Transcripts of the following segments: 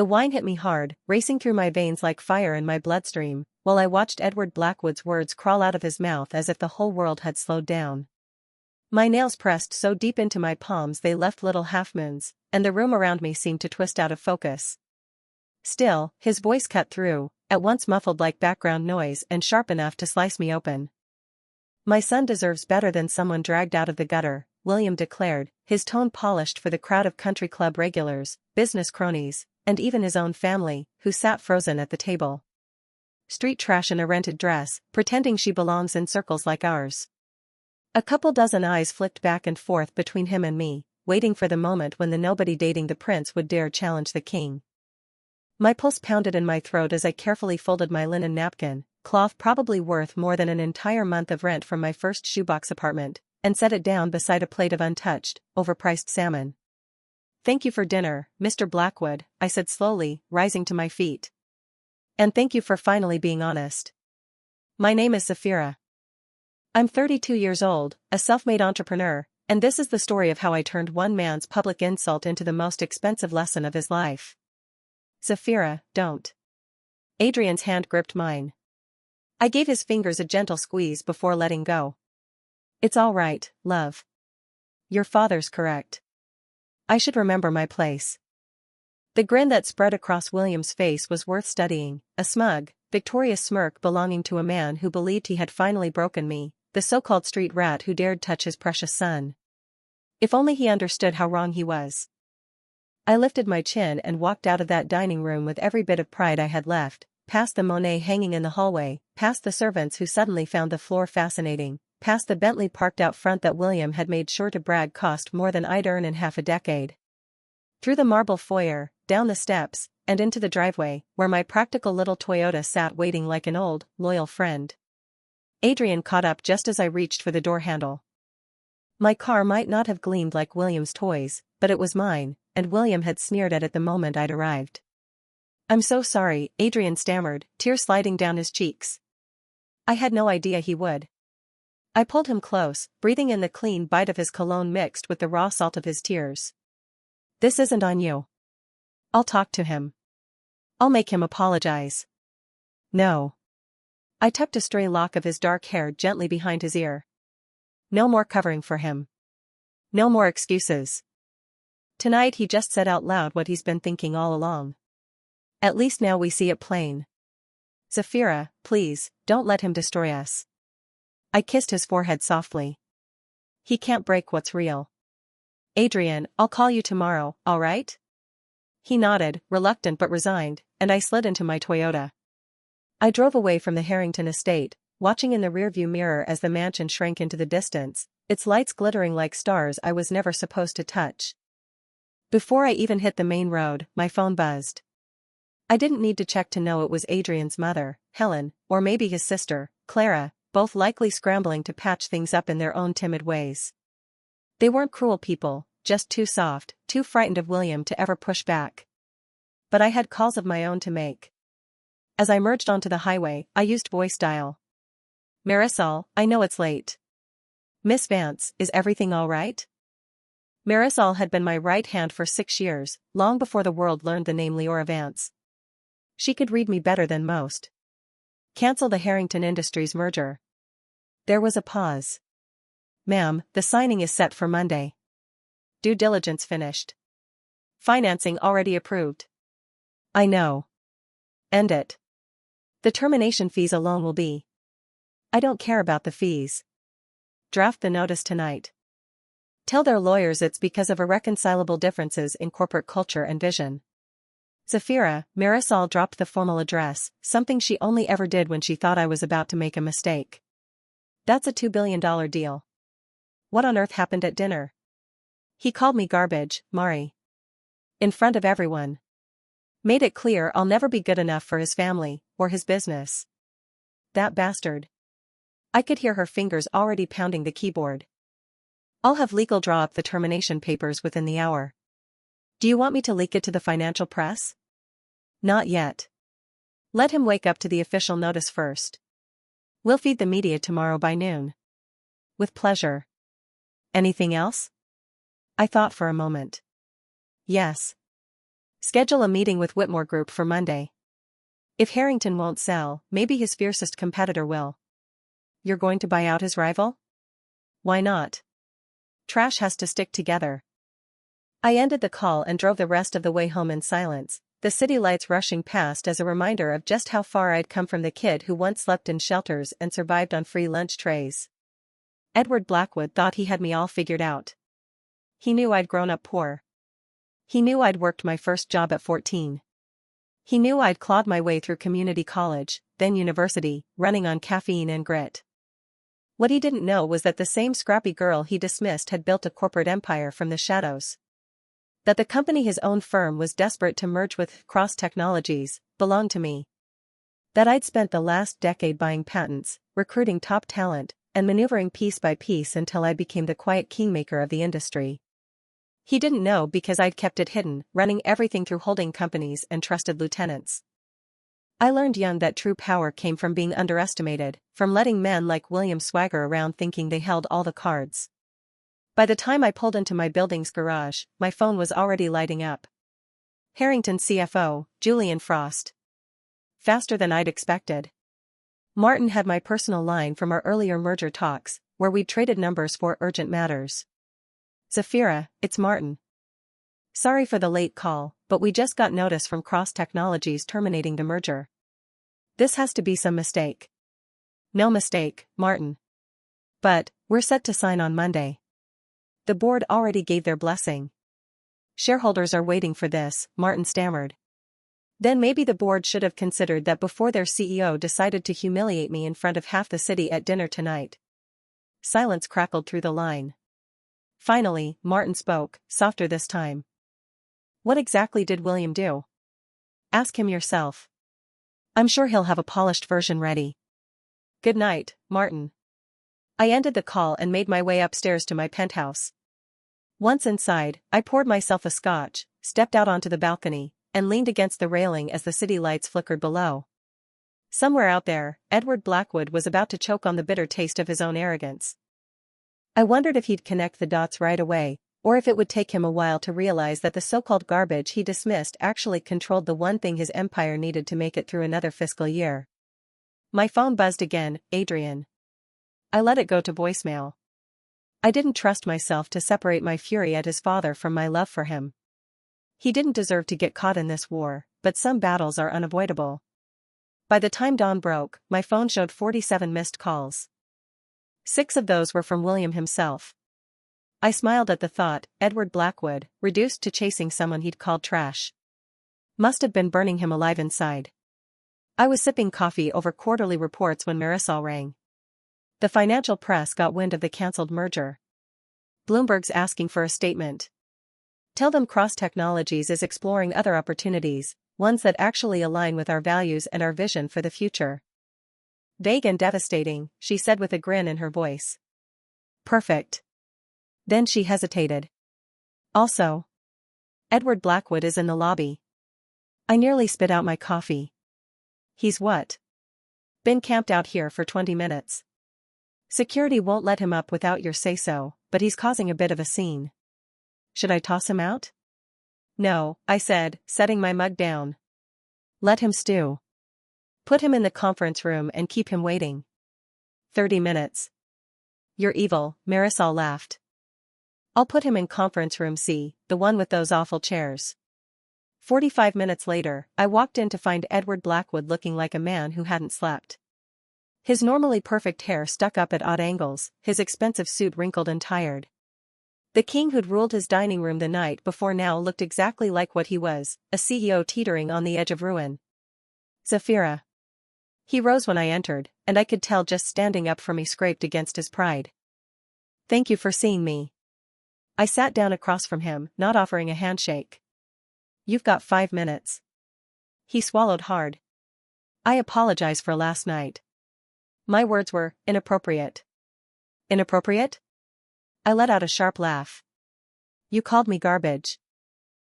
The wine hit me hard, racing through my veins like fire in my bloodstream, while I watched Edward Blackwood's words crawl out of his mouth as if the whole world had slowed down. My nails pressed so deep into my palms they left little half-moons, and the room around me seemed to twist out of focus. Still, his voice cut through, at once muffled like background noise and sharp enough to slice me open. "My son deserves better than someone dragged out of the gutter," William declared, his tone polished for the crowd of country club regulars, business cronies, and even his own family, who sat frozen at the table. "Street trash in a rented dress, pretending she belongs in circles like ours." A couple dozen eyes flicked back and forth between him and me, waiting for the moment when the nobody dating the prince would dare challenge the king. My pulse pounded in my throat as I carefully folded my linen napkin, cloth probably worth more than an entire month of rent from my first shoebox apartment, and set it down beside a plate of untouched, overpriced salmon. "Thank you for dinner, Mr. Blackwood," I said slowly, rising to my feet. "And thank you for finally being honest. My name is Sapphira. I'm 32 years old, a self-made entrepreneur, and this is the story of how I turned one man's public insult into the most expensive lesson of his life." "Sapphira, don't." Adrian's hand gripped mine. I gave his fingers a gentle squeeze before letting go. "It's all right, love. Your father's correct. I should remember my place." The grin that spread across William's face was worth studying, a smug, victorious smirk belonging to a man who believed he had finally broken me, the so-called street rat who dared touch his precious son. If only he understood how wrong he was. I lifted my chin and walked out of that dining room with every bit of pride I had left, past the Monet hanging in the hallway, past the servants who suddenly found the floor fascinating, past the Bentley parked out front that William had made sure to brag cost more than I'd earn in half a decade. Through the marble foyer, down the steps, and into the driveway, where my practical little Toyota sat waiting like an old, loyal friend. Adrian caught up just as I reached for the door handle. My car might not have gleamed like William's toys, but it was mine, and William had sneered at it the moment I'd arrived. "I'm so sorry," Adrian stammered, tears sliding down his cheeks. "I had no idea he would." I pulled him close, breathing in the clean bite of his cologne mixed with the raw salt of his tears. "This isn't on you. I'll talk to him. I'll make him apologize." "No." I tucked a stray lock of his dark hair gently behind his ear. "No more covering for him. No more excuses. Tonight he just said out loud what he's been thinking all along. At least now we see it plain. Sapphira, please, don't let him destroy us." I kissed his forehead softly. "He can't break what's real. Adrian, I'll call you tomorrow, all right?" He nodded, reluctant but resigned, and I slid into my Toyota. I drove away from the Harrington estate, watching in the rearview mirror as the mansion shrank into the distance, its lights glittering like stars I was never supposed to touch. Before I even hit the main road, my phone buzzed. I didn't need to check to know it was Adrian's mother, Helen, or maybe his sister, Clara, both likely scrambling to patch things up in their own timid ways. They weren't cruel people, just too soft, too frightened of William to ever push back. But I had calls of my own to make. As I merged onto the highway, I used voice dial. "Marisol, I know it's late. Miss Vance, is everything all right?" Marisol had been my right hand for 6 years, long before the world learned the name Leora Vance. She could read me better than most. "Cancel the Harrington Industries merger." There was a pause. "Ma'am, the signing is set for Monday. Due diligence finished. Financing already approved." "I know. End it. The termination fees alone will be." "I don't care about the fees. Draft the notice tonight. Tell their lawyers it's because of irreconcilable differences in corporate culture and vision." Sapphira, Marisol dropped the formal address, something she only ever did when she thought I was about to make a mistake. "That's a $2 billion deal. What on earth happened at dinner?" "He called me garbage, Mari. In front of everyone. Made it clear I'll never be good enough for his family, or his business. That bastard." I could hear her fingers already pounding the keyboard. "I'll have legal draw up the termination papers within the hour. Do you want me to leak it to the financial press?" "Not yet. Let him wake up to the official notice first. We'll feed the media tomorrow by noon." "With pleasure. Anything else?" I thought for a moment. "Yes. Schedule a meeting with Whitmore Group for Monday. If Harrington won't sell, maybe his fiercest competitor will. You're going to buy out his rival? Why not? Trash has to stick together. I ended the call and drove the rest of the way home in silence, the city lights rushing past as a reminder of just how far I'd come from the kid who once slept in shelters and survived on free lunch trays. Edward Blackwood thought he had me all figured out. He knew I'd grown up poor. He knew I'd worked my first job at 14. He knew I'd clawed my way through community college, then university, running on caffeine and grit. What he didn't know was that the same scrappy girl he dismissed had built a corporate empire from the shadows. That the company his own firm was desperate to merge with, Cross Technologies, belonged to me. That I'd spent the last decade buying patents, recruiting top talent, and maneuvering piece by piece until I became the quiet kingmaker of the industry. He didn't know because I'd kept it hidden, running everything through holding companies and trusted lieutenants. I learned young that true power came from being underestimated, from letting men like William swagger around thinking they held all the cards. By the time I pulled into my building's garage, my phone was already lighting up. Harrington CFO, Julian Frost. Faster than I'd expected. Martin had my personal line from our earlier merger talks, where we'd traded numbers for urgent matters. Zafira, it's Martin. Sorry for the late call, but we just got notice from Cross Technologies terminating the merger. This has to be some mistake. No mistake, Martin. But, we're set to sign on Monday. The board already gave their blessing. Shareholders are waiting for this, Martin stammered. Then maybe the board should have considered that before their CEO decided to humiliate me in front of half the city at dinner tonight. Silence crackled through the line. Finally, Martin spoke, softer this time. What exactly did William do? Ask him yourself. I'm sure he'll have a polished version ready. Good night, Martin. I ended the call and made my way upstairs to my penthouse. Once inside, I poured myself a scotch, stepped out onto the balcony, and leaned against the railing as the city lights flickered below. Somewhere out there, Edward Blackwood was about to choke on the bitter taste of his own arrogance. I wondered if he'd connect the dots right away, or if it would take him a while to realize that the so-called garbage he dismissed actually controlled the one thing his empire needed to make it through another fiscal year. My phone buzzed again, Adrian. I let it go to voicemail. I didn't trust myself to separate my fury at his father from my love for him. He didn't deserve to get caught in this war, but some battles are unavoidable. By the time dawn broke, my phone showed 47 missed calls. 6 of those were from William himself. I smiled at the thought, Edward Blackwood, reduced to chasing someone he'd called trash. Must have been burning him alive inside. I was sipping coffee over quarterly reports when Marisol rang. The financial press got wind of the cancelled merger. Bloomberg's asking for a statement. Tell them Cross Technologies is exploring other opportunities, ones that actually align with our values and our vision for the future. Vague and devastating, she said with a grin in her voice. Perfect. Then she hesitated. Also, Edward Blackwood is in the lobby. I nearly spit out my coffee. He's what? Been camped out here for 20 minutes. Security won't let him up without your say-so, but he's causing a bit of a scene. Should I toss him out? No, I said, setting my mug down. Let him stew. Put him in the conference room and keep him waiting. 30 minutes. You're evil, Marisol laughed. I'll put him in conference room C, the one with those awful chairs. 45 minutes later, I walked in to find Edward Blackwood looking like a man who hadn't slept. His normally perfect hair stuck up at odd angles, his expensive suit wrinkled and tired. The king who'd ruled his dining room the night before now looked exactly like what he was, a CEO teetering on the edge of ruin. Zafira. He rose when I entered, and I could tell just standing up for me scraped against his pride. Thank you for seeing me. I sat down across from him, not offering a handshake. You've got 5 minutes. He swallowed hard. I apologize for last night. My words were inappropriate. Inappropriate? I let out a sharp laugh. You called me garbage.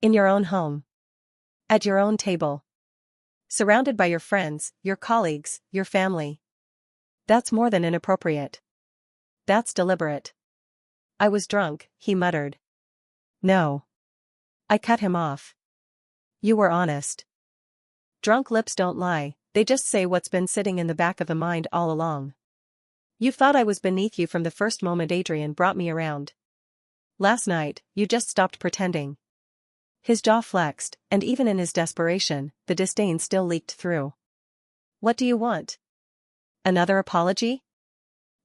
In your own home. At your own table. Surrounded by your friends, your colleagues, your family. That's more than inappropriate. That's deliberate. I was drunk, he muttered. No. I cut him off. You were honest. Drunk lips don't lie, they just say what's been sitting in the back of the mind all along. You thought I was beneath you from the first moment Adrian brought me around. Last night, you just stopped pretending. His jaw flexed, and even in his desperation, the disdain still leaked through. What do you want? Another apology?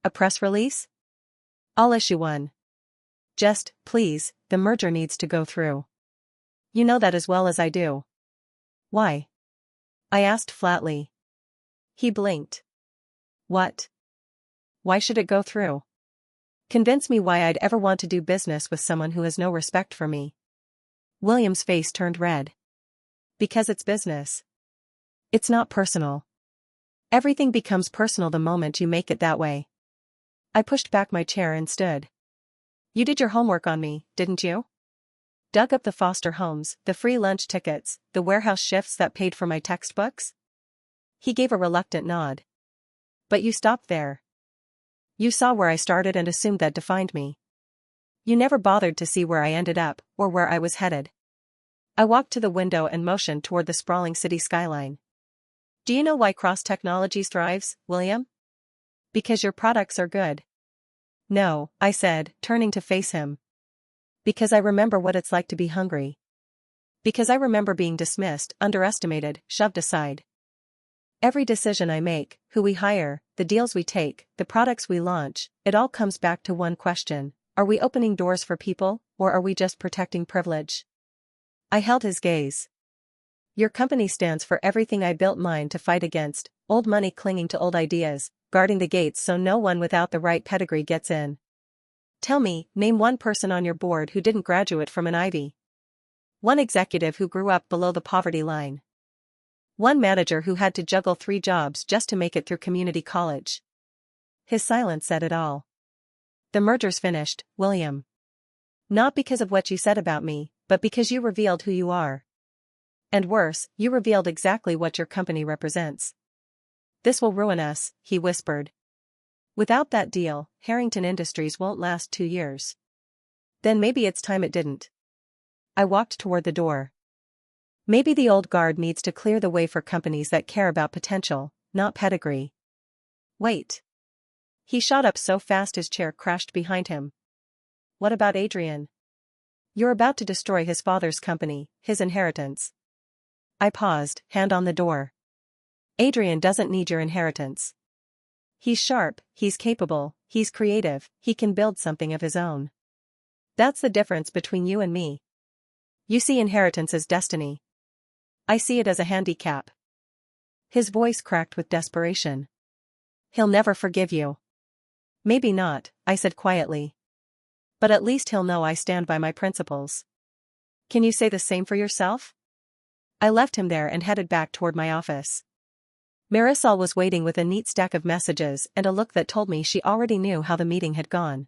A press release? I'll issue one. Just, please, the merger needs to go through. You know that as well as I do. Why? I asked flatly. He blinked. What? Why should it go through? Convince me why I'd ever want to do business with someone who has no respect for me. William's face turned red. Because it's business. It's not personal. Everything becomes personal the moment you make it that way. I pushed back my chair and stood. You did your homework on me, didn't you? Dug up the foster homes, the free lunch tickets, the warehouse shifts that paid for my textbooks? He gave a reluctant nod. But you stopped there. You saw where I started and assumed that defined me. You never bothered to see where I ended up, or where I was headed. I walked to the window and motioned toward the sprawling city skyline. Do you know why Cross Technologies thrives, William? Because your products are good. No, I said, turning to face him. Because I remember what it's like to be hungry. Because I remember being dismissed, underestimated, shoved aside. Every decision I make, who we hire, the deals we take, the products we launch, it all comes back to one question. Are we opening doors for people, or are we just protecting privilege? I held his gaze. Your company stands for everything I built mine to fight against, old money clinging to old ideas, guarding the gates so no one without the right pedigree gets in. Tell me, name one person on your board who didn't graduate from an Ivy. One executive who grew up below the poverty line. One manager who had to juggle 3 jobs just to make it through community college. His silence said it all. The merger's finished, William. Not because of what you said about me, but because you revealed who you are. And worse, you revealed exactly what your company represents. This will ruin us, he whispered. Without that deal, Harrington Industries won't last 2 years. Then maybe it's time it didn't. I walked toward the door. Maybe the old guard needs to clear the way for companies that care about potential, not pedigree. Wait. He shot up so fast his chair crashed behind him. What about Adrian? You're about to destroy his father's company, his inheritance. I paused, hand on the door. Adrian doesn't need your inheritance. He's sharp, he's capable, he's creative, he can build something of his own. That's the difference between you and me. You see inheritance as destiny. I see it as a handicap. His voice cracked with desperation. He'll never forgive you. Maybe not, I said quietly. But at least he'll know I stand by my principles. Can you say the same for yourself? I left him there and headed back toward my office. Marisol was waiting with a neat stack of messages and a look that told me she already knew how the meeting had gone.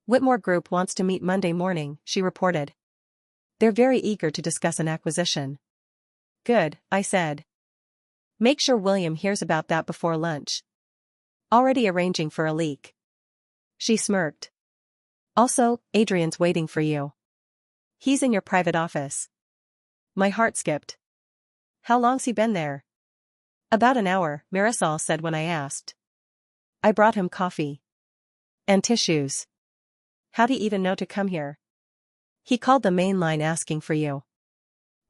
Whitmore Group wants to meet Monday morning, she reported. They're very eager to discuss an acquisition. Good, I said. Make sure William hears about that before lunch. Already arranging for a leak. She smirked. Also, Adrian's waiting for you. He's in your private office. My heart skipped. How long's he been there? About an hour, Marisol said when I asked. I brought him coffee. And tissues. How'd he even know to come here? He called the main line asking for you.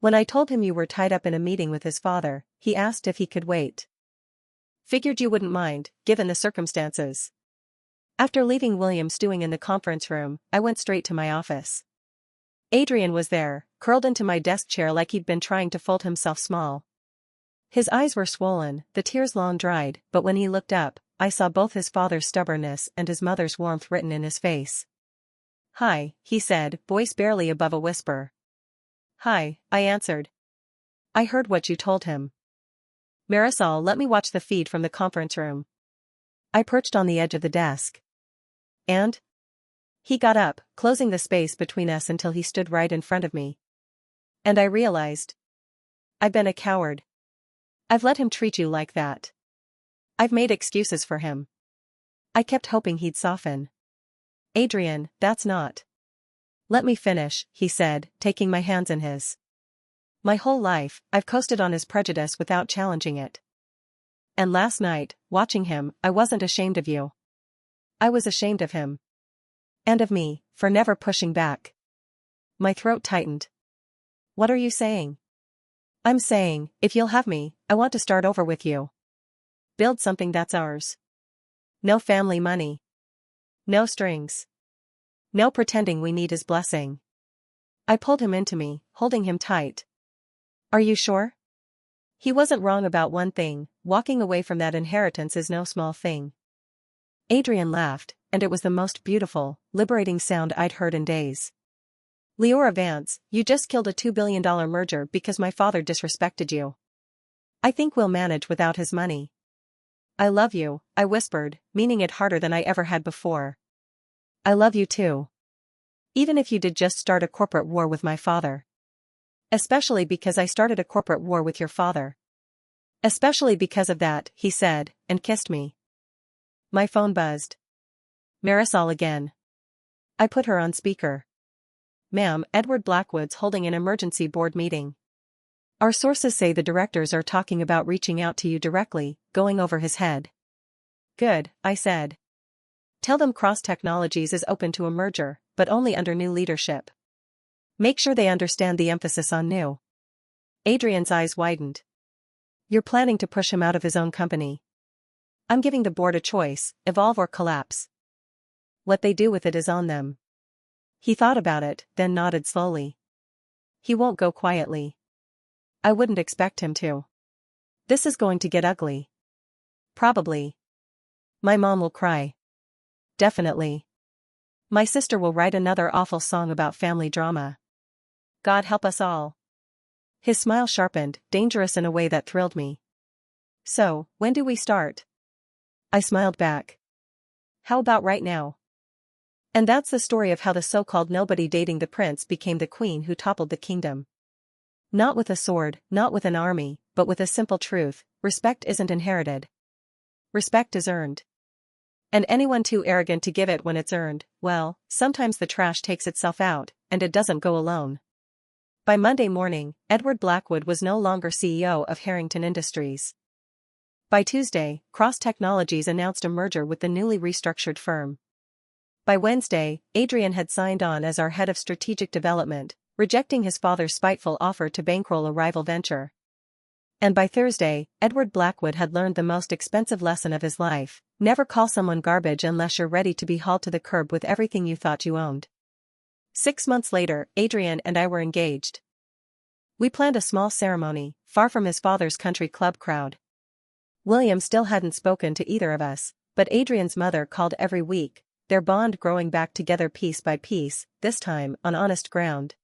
When I told him you were tied up in a meeting with his father, he asked if he could wait. Figured you wouldn't mind, given the circumstances. After leaving William stewing in the conference room, I went straight to my office. Adrian was there, curled into my desk chair like he'd been trying to fold himself small. His eyes were swollen, the tears long dried, but when he looked up, I saw both his father's stubbornness and his mother's warmth written in his face. Hi, he said, voice barely above a whisper. Hi, I answered. I heard what you told him. Marisol let me watch the feed from the conference room. I perched on the edge of the desk. And? He got up, closing the space between us until he stood right in front of me. And I realized. I've been a coward. I've let him treat you like that. I've made excuses for him. I kept hoping he'd soften. Adrian, that's not. Let me finish, he said, taking my hands in his. My whole life, I've coasted on his prejudice without challenging it. And last night, watching him, I wasn't ashamed of you. I was ashamed of him. And of me, for never pushing back. My throat tightened. What are you saying? I'm saying, if you'll have me, I want to start over with you. Build something that's ours. No family money. No strings. No pretending we need his blessing. I pulled him into me, holding him tight. Are you sure? He wasn't wrong about one thing, walking away from that inheritance is no small thing. Adrian laughed, and it was the most beautiful, liberating sound I'd heard in days. Leora Vance, you just killed a $2 billion merger because my father disrespected you. I think we'll manage without his money. I love you, I whispered, meaning it harder than I ever had before. I love you too. Even if you did just start a corporate war with my father. Especially because I started a corporate war with your father. Especially because of that, he said, and kissed me. My phone buzzed. Marisol again. I put her on speaker. Ma'am, Edward Blackwood's holding an emergency board meeting. Our sources say the directors are talking about reaching out to you directly, going over his head. Good, I said. Tell them Cross Technologies is open to a merger, but only under new leadership. Make sure they understand the emphasis on new. Adrian's eyes widened. You're planning to push him out of his own company. I'm giving the board a choice, evolve or collapse. What they do with it is on them. He thought about it, then nodded slowly. He won't go quietly. I wouldn't expect him to. This is going to get ugly. Probably. My mom will cry. Definitely. My sister will write another awful song about family drama. God help us all. His smile sharpened, dangerous in a way that thrilled me. So, when do we start? I smiled back. How about right now? And that's the story of how the so-called nobody dating the prince became the queen who toppled the kingdom. Not with a sword, not with an army, but with a simple truth: respect isn't inherited. Respect is earned. And anyone too arrogant to give it when it's earned, well, sometimes the trash takes itself out, and it doesn't go alone. By Monday morning, Edward Blackwood was no longer CEO of Harrington Industries. By Tuesday, Cross Technologies announced a merger with the newly restructured firm. By Wednesday, Adrian had signed on as our head of strategic development, rejecting his father's spiteful offer to bankroll a rival venture. And by Thursday, Edward Blackwood had learned the most expensive lesson of his life: never call someone garbage unless you're ready to be hauled to the curb with everything you thought you owned. 6 months later, Adrian and I were engaged. We planned a small ceremony, far from his father's country club crowd. William still hadn't spoken to either of us, but Adrian's mother called every week, their bond growing back together piece by piece, this time on honest ground.